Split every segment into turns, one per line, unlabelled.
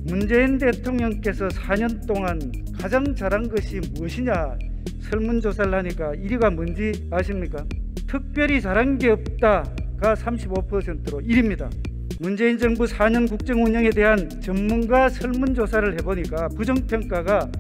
문재인 대통령께서 4년 동안 가장 잘한 것이 무엇이냐 설문조사를 하니까 1위가 뭔지 아십니까? 특별히 잘한 게 없다가 35%로 1위입니다. 문재인 정부 4년 국정 운영에 대한 전문가 설문조사를 해보니까 부정평가가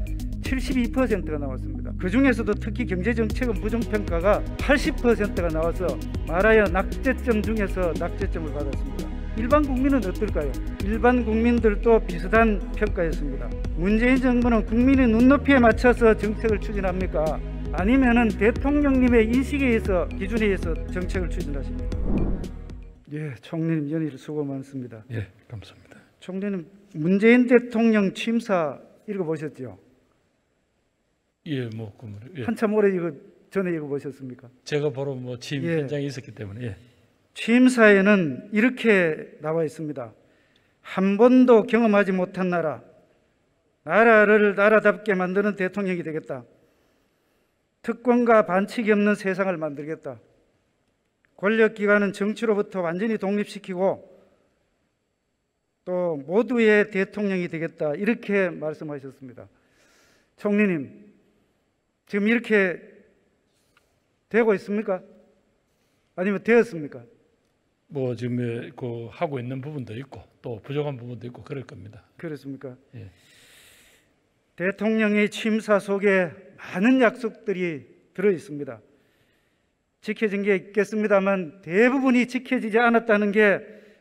72%가 나왔습니다. 그 중에서도 특히 경제정책은 부정평가가 80%가 나와서 말하여 낙제점 중에서 낙제점을 받았습니다. 일반 국민은 어떨까요? 일반 국민들도 비슷한 평가였습니다. 문재인 정부는 국민의 눈높이에 맞춰서 정책을 추진합니까? 아니면은 대통령님의 인식에 의해서 기준에 의해서 정책을 추진하십니까? 예, 총리님 연일 수고 많습니다.
예, 감사합니다.
총리님 문재인 대통령 취임사 읽어보셨죠?
예, 예.
한참 오래 전에 읽어보셨습니까?
제가 바로 취임 현장에 있었기 때문에. 예.
취임사에는 이렇게 나와 있습니다. 한 번도 경험하지 못한 나라를 나라답게 만드는 대통령이 되겠다. 특권과 반칙이 없는 세상을 만들겠다. 권력기관은 정치로부터 완전히 독립시키고 또 모두의 대통령이 되겠다. 이렇게 말씀하셨습니다. 총리님, 지금 이렇게 되고 있습니까? 아니면 되었습니까?
지금 하고 있는 부분도 있고 또 부족한 부분도 있고 그럴 겁니다.
그렇습니까?
예.
대통령의 취임사 속에 많은 약속들이 들어 있습니다. 지켜진 게 있겠습니다만 대부분이 지켜지지 않았다는 게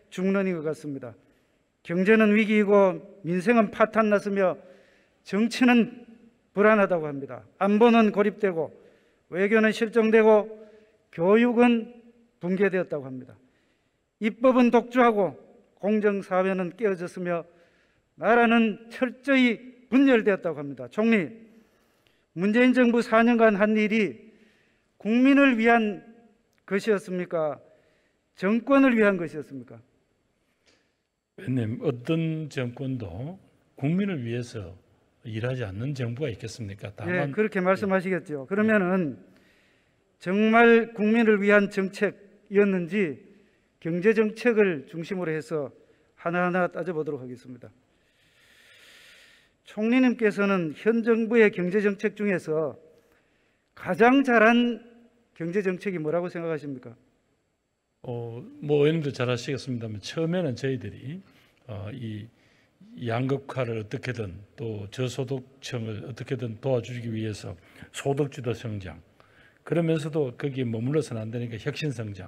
중론인 것 같습니다. 경제는 위기이고 민생은 파탄났으며 정치는 불안하다고 합니다. 안보는 고립되고 외교는 실종되고 교육은 붕괴되었다고 합니다. 입법은 독주하고 공정사회는 깨어졌으며 나라는 철저히 분열되었다고 합니다. 총리, 문재인 정부 4년간 한 일이 국민을 위한 것이었습니까? 정권을 위한 것이었습니까?
왜냐하면 어떤 정권도 국민을 위해서 일하지 않는 정부가 있겠습니까? 다만
그렇게 말씀하시겠죠. 그러면은 정말 국민을 위한 정책이었는지 경제 정책을 중심으로 해서 하나하나 따져보도록 하겠습니다. 총리님께서는 현 정부의 경제 정책 중에서 가장 잘한 경제 정책이 뭐라고 생각하십니까?
의원님도 잘 아시겠습니다만 처음에는 저희들이 이 양극화를 어떻게든 또 저소득층을 어떻게든 도와주기 위해서 소득주도 성장, 그러면서도 거기에 머물러서는 안 되니까 혁신성장,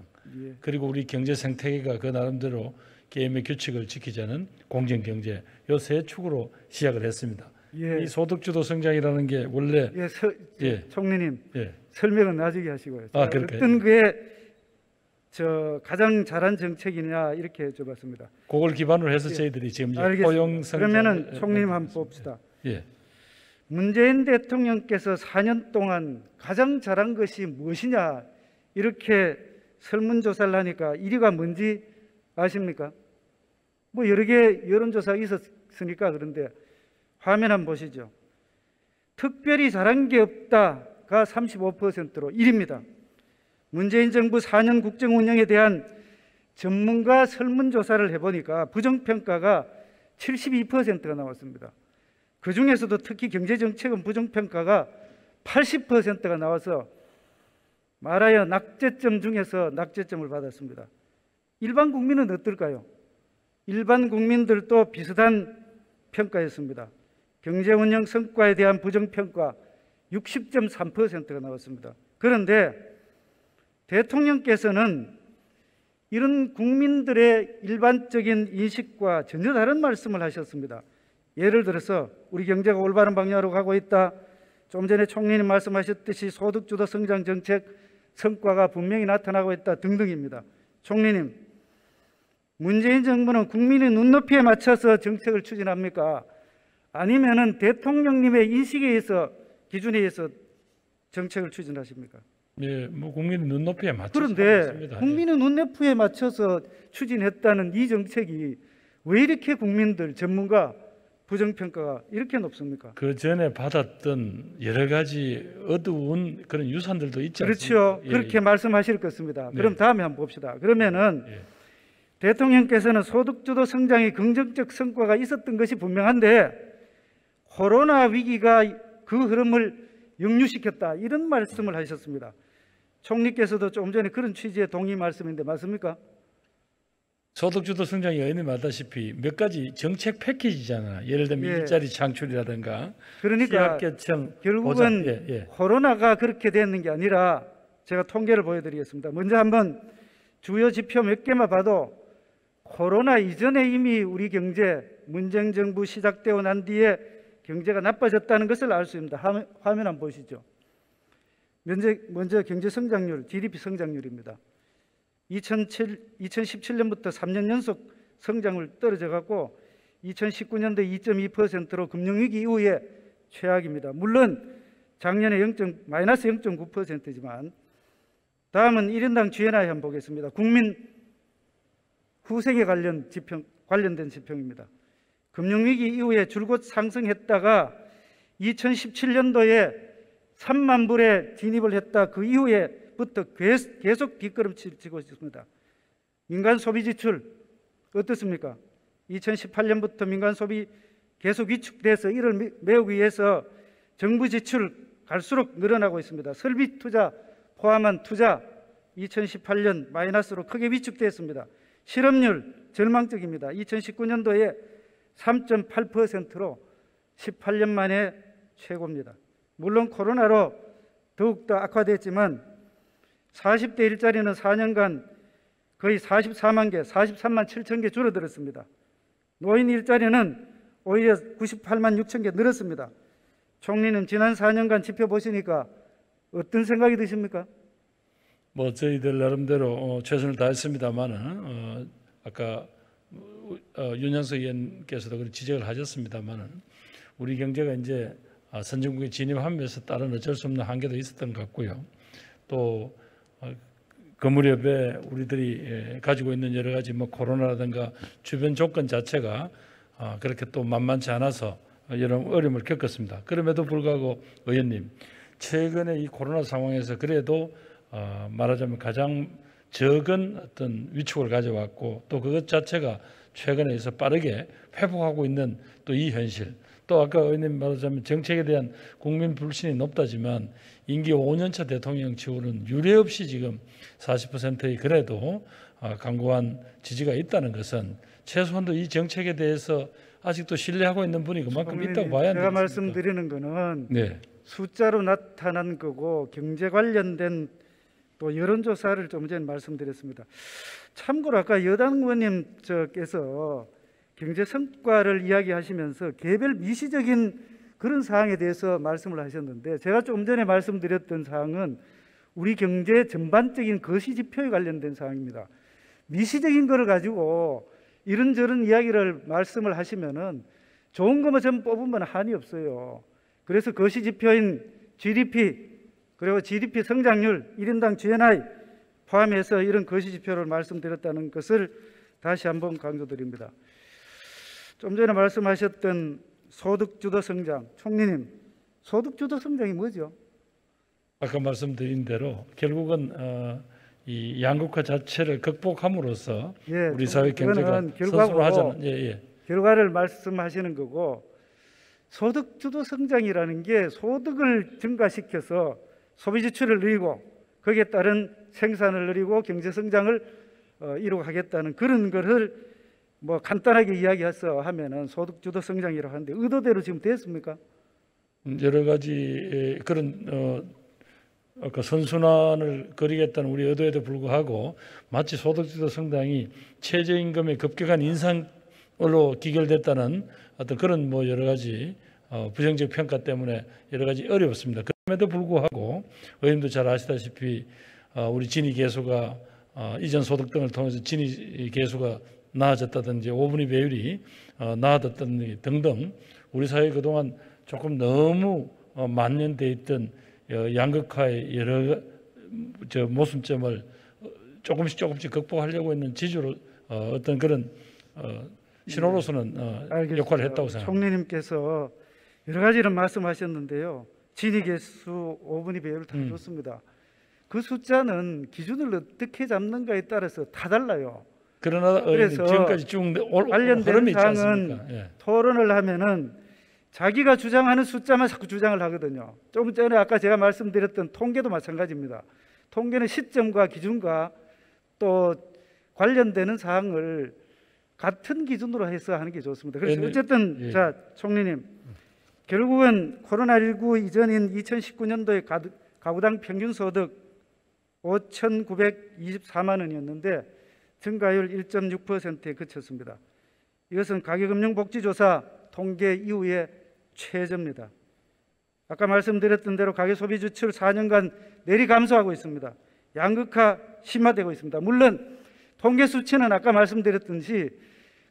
그리고 우리 경제 생태계가 그 나름대로 게임의 규칙을 지키자는 공정경제, 이 세 축으로 시작을 했습니다. 이 소득주도 성장이라는 게 원래
총리님 설명은 나중에 하시고요.
그럴까요?
어떤 게 가장 잘한 정책이냐 이렇게 여쭤봤습니다.
그걸 기반으로 해서 저희들이 지금 포용 성장.
그러면은 총리님 한번 봅시다. 문재인 대통령께서 4년 동안 가장 잘한 것이 무엇이냐 이렇게 설문조사를 하니까 1위가 뭔지 아십니까? 여러 개 여론조사가 있었으니까 그런데 화면 한번 보시죠. 특별히 잘한 게 없다가 35%로 1위입니다. 문재인 정부 4년 국정 운영에 대한 전문가 설문조사를 해보니까 부정평가가 72%가 나왔습니다. 그 중에서도 특히 경제정책은 부정평가가 80%가 나와서 말하여 낙제점 중에서 낙제점을 받았습니다. 일반 국민은 어떨까요? 일반 국민들도 비슷한 평가였습니다. 경제운영 성과에 대한 부정평가 60.3%가 나왔습니다. 그런데 대통령께서는 이런 국민들의 일반적인 인식과 전혀 다른 말씀을 하셨습니다. 예를 들어서 우리 경제가 올바른 방향으로 가고 있다. 좀 전에 총리님 말씀하셨듯이 소득주도 성장 정책 성과가 분명히 나타나고 있다 등등입니다. 총리님, 문재인 정부는 국민의 눈높이에 맞춰서 정책을 추진합니까? 아니면은 대통령님의 인식에 의해서 기준에 의해서 정책을 추진하십니까?
국민의 눈높이에 맞춰서
그런데 국민의 눈높이에 맞춰서 추진했다는 이 정책이 왜 이렇게 국민들, 전문가 부정평가가 이렇게 높습니까?
그 전에 받았던 여러 가지 어두운 그런 유산들도 있지
않습니까? 그렇죠. 그렇게 말씀하실 것입니다. 그럼 다음에 한번 봅시다. 그러면은 대통령께서는 소득주도 성장의 긍정적 성과가 있었던 것이 분명한데 코로나 위기가 그 흐름을 역류시켰다, 이런 말씀을 하셨습니다. 총리께서도 조금 전에 그런 취지의 동의 말씀인데 맞습니까?
소득주도 성장이 의원님 알다시피 몇 가지 정책 패키지잖아. 예를 들면
예.
일자리 창출이라든가
그러니까
취약계층
결국은
보장. 예, 예.
코로나가 그렇게 되는 게 아니라 제가 통계를 보여드리겠습니다. 먼저 한번 주요 지표 몇 개만 봐도 코로나 이전에 이미 우리 경제, 문재인 정부 시작되고 난 뒤에 경제가 나빠졌다는 것을 알 수 있습니다. 화면 한번 보시죠. 먼저 경제 성장률, GDP 성장률입니다. 2017년부터 3년 연속 성장을 떨어져 갖고 2019년도 2.2%로 금융위기 이후에 최악입니다. 물론 작년에 마이너스 0.9%지만 다음은 1인당 GNI 한번 보겠습니다. 국민 후생에 관련된 지표입니다. 금융위기 이후에 줄곧 상승했다가 2017년도에 3만 불에 진입을 했다. 그 이후에부터 계속 뒷걸음치고 있습니다. 민간 소비 지출 어떻습니까? 2018년부터 민간 소비 계속 위축돼서 이를 메우기 위해서 정부 지출 갈수록 늘어나고 있습니다. 설비 투자 포함한 투자 2018년 마이너스로 크게 위축됐습니다. 실업률 절망적입니다. 2019년도에 3.8%로 18년 만에 최고입니다. 물론 코로나로 더욱더 악화됐지만 40대 일자리는 4년간 거의 44만 개, 43만 7천 개 줄어들었습니다. 노인 일자리는 오히려 98만 6천 개 늘었습니다. 총리는 지난 4년간 지표 보시니까 어떤 생각이 드십니까?
뭐 저희들 나름대로 최선을 다했습니다만은 아까 윤영석 의원께서도 그런 지적을 하셨습니다만은 우리 경제가 이제 선진국에 진입하면서 다른 어쩔 수 없는 한계도 있었던 것 같고요. 또 그 무렵에 우리들이 가지고 있는 여러 가지 뭐 코로나라든가 주변 조건 자체가 그렇게 또 만만치 않아서 여러 어려움을 겪었습니다. 그럼에도 불구하고 의원님, 최근에 이 코로나 상황에서 그래도 말하자면 가장 적은 어떤 위축을 가져왔고 또 그것 자체가 최근에서 빠르게 회복하고 있는 또 이 현실, 또 아까 의원님 말하자면 정책에 대한 국민 불신이 높다지만 임기 5년차 대통령 치고는 유례없이 지금 40%의 그래도 강고한 지지가 있다는 것은 최소한도 이 정책에 대해서 아직도 신뢰하고 있는 분이 그만큼 있다고 봐야
제가
되겠습니까?
말씀드리는 거는
네.
숫자로 나타난 거고 경제 관련된 또 여론조사를 좀 전에 말씀드렸습니다. 참고로 아까 여당 의원님께서 경제 성과를 이야기하시면서 개별 미시적인 그런 사항에 대해서 말씀을 하셨는데 제가 좀 전에 말씀드렸던 사항은 우리 경제 전반적인 거시지표에 관련된 사항입니다. 미시적인 거를 가지고 이런저런 이야기를 말씀을 하시면은 좋은 것만 좀 뽑으면 한이 없어요. 그래서 거시지표인 GDP 그리고 GDP 성장률, 1인당 GNI 포함해서 이런 거시지표를 말씀드렸다는 것을 다시 한번 강조드립니다. 좀 전에 말씀하셨던 소득주도 성장, 총리님, 소득주도 성장이 뭐죠?
아까 말씀드린 대로 결국은 이 양극화 자체를 극복함으로써
예,
우리 사회 경제가
결과고
선순환 하자는
결과를 말씀하시는 거고 소득주도 성장이라는 게 소득을 증가시켜서 소비 지출을 늘리고 거기에 따른 생산을 늘리고 경제 성장을 이루어가겠다는 그런 것을 뭐 간단하게 이야기해서 하면은 소득주도 성장이라고 하는데 의도대로 지금 됐습니까?
여러 가지 그런 아까 선순환을 그리겠다는 우리 의도에도 불구하고 마치 소득주도 성장이 최저임금의 급격한 인상으로 기결됐다는 어떤 그런 뭐 여러 가지 부정적 평가 때문에 여러 가지 어렵습니다. 그럼에도 불구하고 의원님도 잘 아시다시피 우리 진위 계수가 이전 소득 등을 통해서 진위 계수가 나아졌다든지 5분위 배율이 나아졌다든지 등등 우리 사회 그동안 조금 너무 만연돼 있던 양극화의 여러 모순점을 조금씩 극복하려고 있는 지주로 어떤 그런 신호로서는 역할을 했다고 생각합니다.
총리님께서 여러 가지를 말씀하셨는데요. 진위계수 5분위 배율 다 좋습니다. 그 숫자는 기준을 어떻게 잡는가에 따라서 다 달라요.
그러나
그래서
지금까지 쭉
관련된
흐름이 있지
사항은
않습니까? 예.
토론을 하면은 자기가 주장하는 숫자만 자꾸 주장을 하거든요. 조금 전에 아까 제가 말씀드렸던 통계도 마찬가지입니다. 통계는 시점과 기준과 또 관련되는 사항을 같은 기준으로 해서 하는 게 좋습니다. 그래서
네,
어쨌든
예.
자 총리님, 결국은 코로나19 이전인 2019년도에 가구당 평균 소득 5,924만 원이었는데 증가율 1.6%에 그쳤습니다. 이것은 가계금융복지조사 통계 이후에 최저입니다. 아까 말씀드렸던 대로 가계소비 지출 4년간 내리 감소하고 있습니다. 양극화 심화되고 있습니다. 물론 통계 수치는 아까 말씀드렸듯이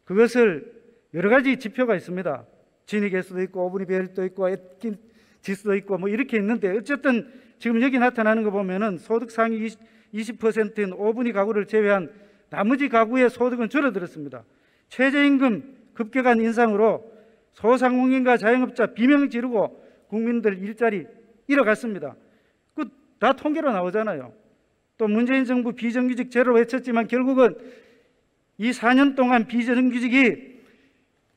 그것을 여러 가지 지표가 있습니다. 진위 개수도 있고 오분위 비율도 있고 에틴 지수도 있고 뭐 이렇게 있는데 어쨌든 지금 여기 나타나는 거 보면은 소득 상위 20%인 오분위 가구를 제외한 나머지 가구의 소득은 줄어들었습니다. 최저임금 급격한 인상으로 소상공인과 자영업자 비명 지르고 국민들 일자리 잃어갔습니다. 그 다 통계로 나오잖아요. 또 문재인 정부 비정규직 제로 외쳤지만 결국은 이 4년 동안 비정규직이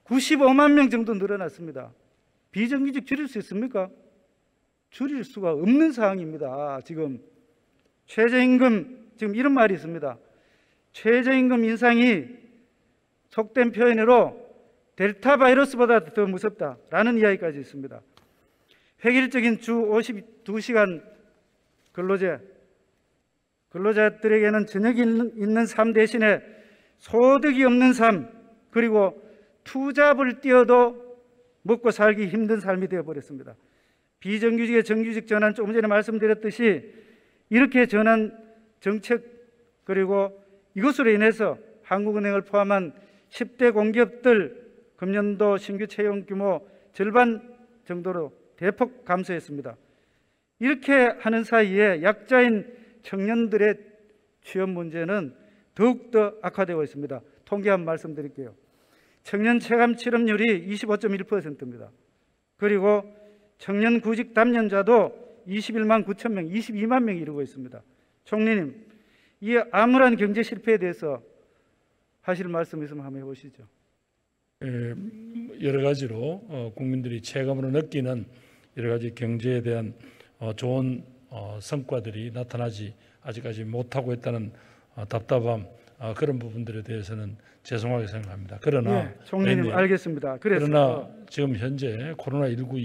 95만 명 정도 늘어났습니다. 비정규직 줄일 수 있습니까? 줄일 수가 없는 상황입니다. 지금 최저임금, 지금 이런 말이 있습니다. 최저임금 인상이 속된 표현으로 델타 바이러스보다 더 무섭다라는 이야기까지 있습니다. 획일적인 주 52시간 근로제, 근로자들에게는 저녁이 있는 삶 대신에 소득이 없는 삶, 그리고 투잡을 뛰어도 먹고 살기 힘든 삶이 되어버렸습니다. 비정규직의 정규직 전환, 조금 전에 말씀드렸듯이 이렇게 전환 정책, 그리고 이것으로 인해서 한국은행을 포함한 10대 공기업들 금년도 신규 채용 규모 절반 정도로 대폭 감소했습니다. 이렇게 하는 사이에 약자인 청년들의 취업 문제는 더욱더 악화되고 있습니다. 통계 한번 말씀드릴게요. 청년 체감 실업률이 25.1%입니다. 그리고 청년 구직 담년자도 21만 9천 명, 22만 명이 이루고 있습니다. 총리님, 이 암울한 경제 실패에 대해서 하실 말씀 있으면 한번 해보시죠.
여러 가지로 국민들이 체감으로 느끼는 여러 가지 경제에 대한 좋은 성과들이 나타나지 아직까지 못하고 있다는 답답함, 그런 부분들에 대해서는 죄송하게 생각합니다. 그러나
네, 총리님 알겠습니다.
그러나 지금 현재 코로나19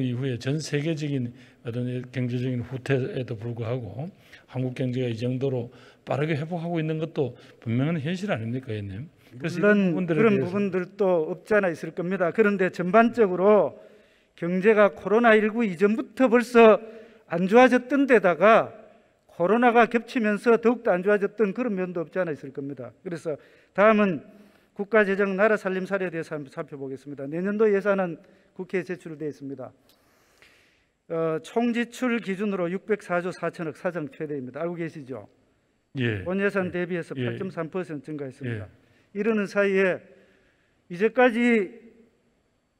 이후에 전 세계적인 어떤 경제적인 후퇴에도 불구하고 한국 경제가 이 정도로 빠르게 회복하고 있는 것도 분명한 현실 아닙니까, 의원님? 그래서
물론 그런 부분들도 없지 않아 있을 겁니다. 그런데 전반적으로 경제가 코로나19 이전부터 벌써 안 좋아졌던 데다가 코로나가 겹치면서 더욱더 안 좋아졌던 그런 면도 없지 않아 있을 겁니다. 그래서 다음은 국가재정 나라 살림 사례에 대해서 한번 살펴보겠습니다. 내년도 예산은 국회에 제출되어 있습니다. 총 지출 기준으로 604조 4천억 사상 최대입니다. 알고 계시죠?
예.
본 예산 대비해서
예.
8.3% 증가했습니다.
예.
이러는 사이에 이제까지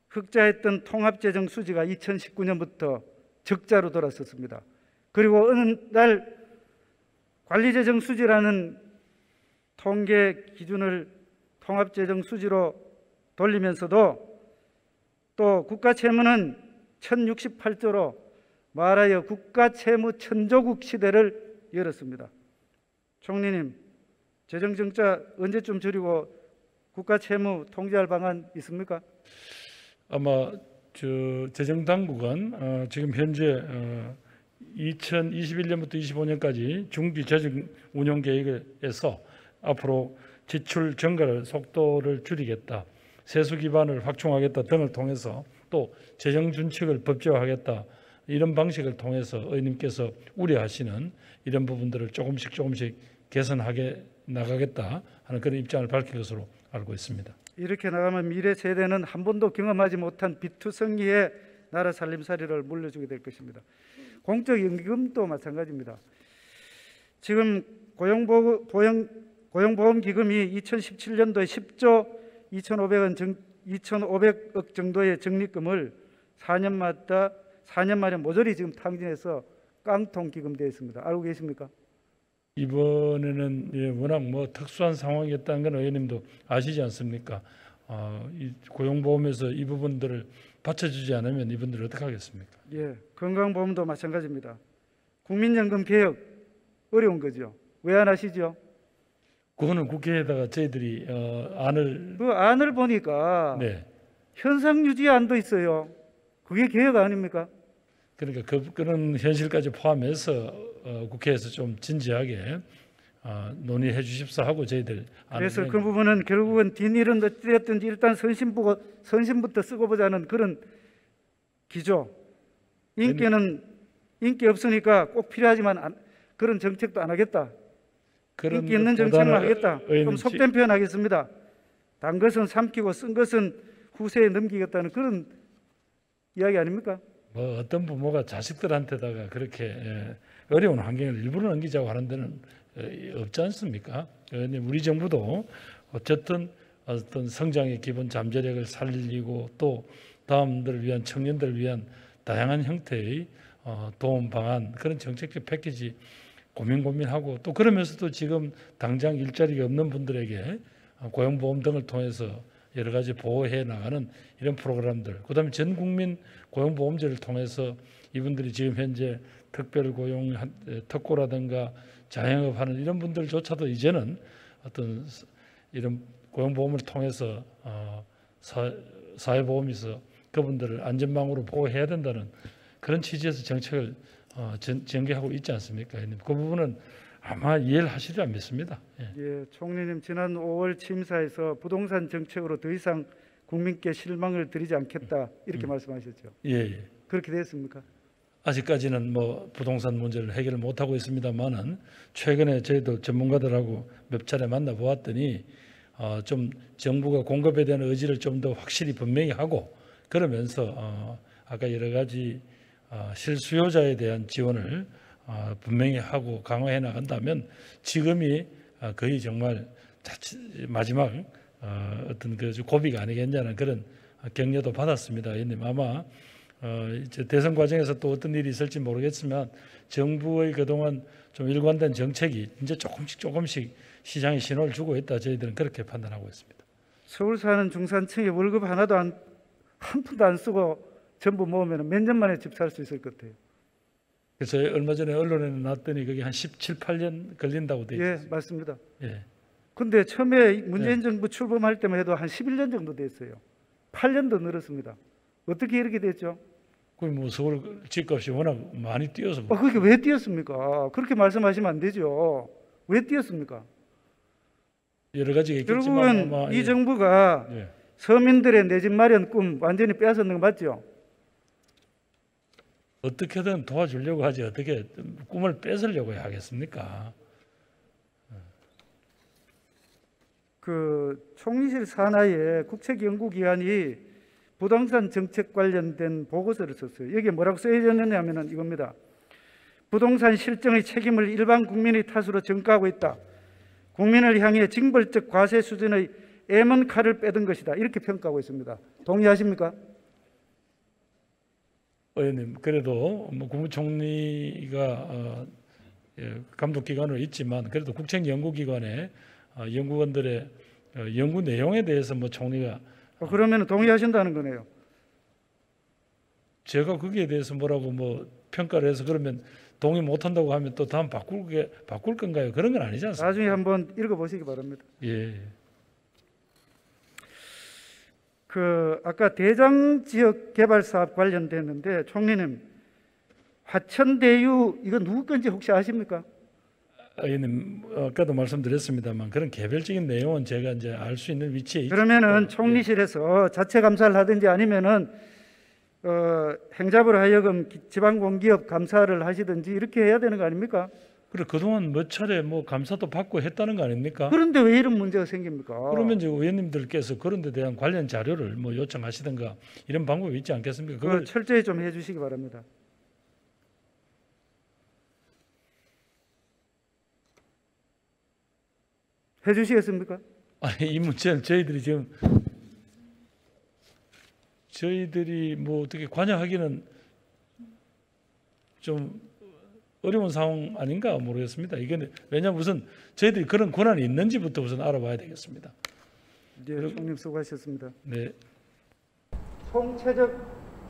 흑자했던 통합재정 수지가 2019년부터 적자로 돌아섰습니다. 그리고 어느 날 관리재정 수지라는 통계 기준을 통합재정 수지로 돌리면서도 또 국가채무는 1068조로 말하여 국가채무 천조국 시대를 열었습니다. 총리님, 재정정자 언제쯤 줄이고 국가채무 통제할 방안 있습니까?
아마 재정당국은 지금 현재 2021년부터 25년까지 중기 재정 운영 계획에서 앞으로 지출 증가를 속도를 줄이겠다, 세수 기반을 확충하겠다 등을 통해서 또 재정 준칙을 법제화하겠다, 이런 방식을 통해서 의원님께서 우려하시는 이런 부분들을 조금씩 개선하게 나가겠다 하는 그런 입장을 밝힌 것으로 알고 있습니다.
이렇게 나가면 미래 세대는 한 번도 경험하지 못한 비투성이의 나라 살림살이를 물려주게 될 것입니다. 공적연금도 마찬가지입니다. 지금 고용보험기금이 2017년도에 10조 2,500억 정도의 적립금을 4년 만에 모조리 지금 탕진해서 깡통기금 되어 있습니다. 알고 계십니까?
이번에는 워낙 뭐 특수한 상황이었다는 건 의원님도 아시지 않습니까? 이 고용보험에서 이 부분들을 받쳐주지 않으면 이분들 어떻게 하겠습니까?
예, 건강보험도 마찬가지입니다. 국민연금 개혁 어려운 거죠. 왜 안 하시죠?
그거는 국회에다가 저희들이 안을
그 안을 보니까
네.
현상 유지안도 있어요. 그게 개혁 아닙니까?
그러니까 그런 현실까지 포함해서 국회에서 좀 진지하게 논의해 주십사 하고 저희들
그래서 그 부분은 결국은 뒷일은 어찌됐든지 일단 선심부터 쓰고 보자는 그런 기조. 인기는 인기 없으니까 꼭 필요하지만 그런 정책도 안 하겠다. 인기 있는 정책만 하겠다. 그럼 속된 표현 하겠습니다. 단 것은 삼키고 쓴 것은 후세에 넘기겠다는 그런 이야기 아닙니까?
뭐 어떤 부모가 자식들한테다가 그렇게 어려운 환경을 일부러 넘기자고 하는 데는 없지 않습니까? 우리 정부도 어쨌든 어떤 성장의 기본 잠재력을 살리고 또 다음들을 위한 청년들을 위한 다양한 형태의 도움 방안 그런 정책적 패키지 고민하고 또 그러면서도 지금 당장 일자리가 없는 분들에게 고용보험 등을 통해서 여러 가지 보호해 나가는 이런 프로그램들, 그다음에 전 국민 고용보험제를 통해서 이분들이 지금 현재 특별고용 특고라든가 자영업하는 이런 분들조차도 이제는 어떤 이런 고용보험을 통해서 사회보험에서 그분들을 안전망으로 보호해야 된다는 그런 취지에서 정책을 전개하고 있지 않습니까? 그 부분은 아마 이해를 하시리라 믿습니다.
예, 총리님 지난 5월 취임사에서 부동산 정책으로 더 이상 국민께 실망을 드리지 않겠다 이렇게 말씀하셨죠.
예.
그렇게 됐습니까?
아직까지는 뭐 부동산 문제를 해결을 못 하고 있습니다만은 최근에 저희도 전문가들하고 몇 차례 만나 보았더니 좀 정부가 공급에 대한 의지를 좀 더 확실히 분명히 하고 그러면서 아까 여러 가지 실수요자에 대한 지원을 분명히 하고 강화해 나간다면 지금이 거의 정말 마지막 어떤 그 고비가 아니겠냐는 그런 격려도 받았습니다. 의원님 아마 이제 대선 과정에서 또 어떤 일이 있을지 모르겠지만 정부의 그동안 좀 일관된 정책이 이제 조금씩 시장에 신호를 주고 있다. 저희들은 그렇게 판단하고 있습니다.
서울 사는 중산층이 월급 하나도 한 푼도 안 쓰고 전부 모으면 몇 년 만에 집 살 수 있을 것 같아요.
그래서 얼마 전에 언론에 나왔더니 그게 한 17, 18년 걸린다고 돼 있어요.
예, 맞습니다.
예.
근데 처음에 문재인 정부 출범할 때만 해도 한 11년 정도 됐어요. 8년 더 늘었습니다. 어떻게 이렇게 됐죠?
그 뭐 서울 집값이 워낙 많이 뛰어서
그게 왜 뛰었습니까? 그렇게 말씀하시면 안 되죠. 왜 뛰었습니까?
여러 가지가 있겠지만
결국은
아마
이 정부가 서민들의 내 집 마련 꿈 완전히 빼앗았는 거 맞죠?
어떻게든 도와주려고 하지 어떻게 꿈을 뺏으려고 하겠습니까?
그 총리실 산하에 국책연구기관이 부동산 정책 관련된 보고서를 썼어요. 여기에 뭐라고 써있느냐면 이겁니다. 부동산 실정의 책임을 일반 국민의 탓으로 전가하고 있다. 국민을 향해 징벌적 과세 수준의 애먼 칼을 빼든 것이다. 이렇게 평가하고 있습니다. 동의하십니까?
의원님 그래도 뭐 국무총리가 감독 기관으로 있지만 그래도 국책연구기관의 연구원들의 연구 내용에 대해서 뭐 총리가
그러면 동의하신다는 거네요.
제가 거기에 대해서 뭐라고 뭐 평가를 해서 그러면 동의 못한다고 하면 또 다음 바꿀 건가요? 그런 건 아니지 않습니까?
나중에 한번 읽어보시기 바랍니다.
예.
그 아까 대장 지역 개발 사업 관련됐는데 총리님 화천대유 이거 누구 건지 혹시 아십니까?
의원님 아까도 말씀드렸습니다만 그런 개별적인 내용은 제가 이제 알 수 있는 위치에 있죠.
그러면은 총리실에서 자체 감사를 하든지 아니면은 행자부로 하여금 지방공기업 감사를 하시든지 이렇게 해야 되는 거 아닙니까?
그래 그동안 몇 차례 뭐 감사도 받고 했다는 거 아닙니까?
그런데 왜 이런 문제가 생깁니까?
그러면 이제 의원님들께서 그런 데 대한 관련 자료를 뭐 요청하시든가 이런 방법이 있지 않겠습니까?
그걸 철저히 좀 해주시기 바랍니다. 해주시겠습니까?
아니 이 문제는 저희들이 뭐 어떻게 관여하기는 좀 어려운 상황 아닌가 모르겠습니다. 이게 왜냐하면 우선 저희들이 그런 권한이 있는지부터 우선 알아봐야 되겠습니다.
네, 총님 수고하셨습니다.
네.
총체적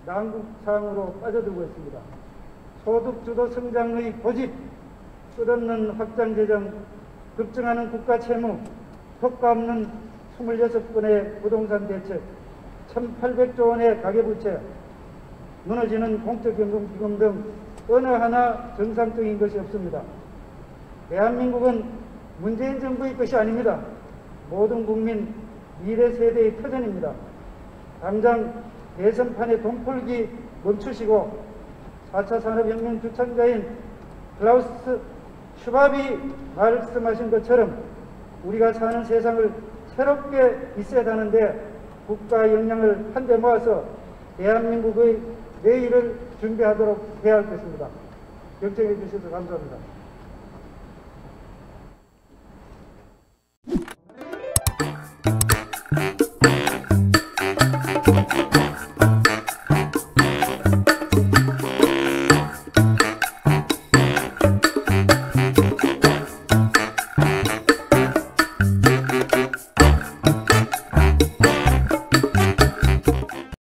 난국 사항으로 빠져들고 있습니다. 소득주도 성장의 고집, 끝없는 확장 재정, 급증하는 국가 채무, 효과 없는 26건의 부동산 대책, 1,800조 원의 가계부채, 무너지는 공적연금기금 등 어느 하나 정상적인 것이 없습니다. 대한민국은 문재인 정부의 것이 아닙니다. 모든 국민, 미래 세대의 터전입니다. 당장 대선판의 돈풀기 멈추시고 4차 산업혁명 주창자인 클라우스 슈밥이 말씀하신 것처럼 우리가 사는 세상을 새롭게 리셋하는데 국가 역량을 한데 모아서 대한민국의 내일을 준비하도록 해야 할 것입니다. 경청해 주셔서 감사합니다.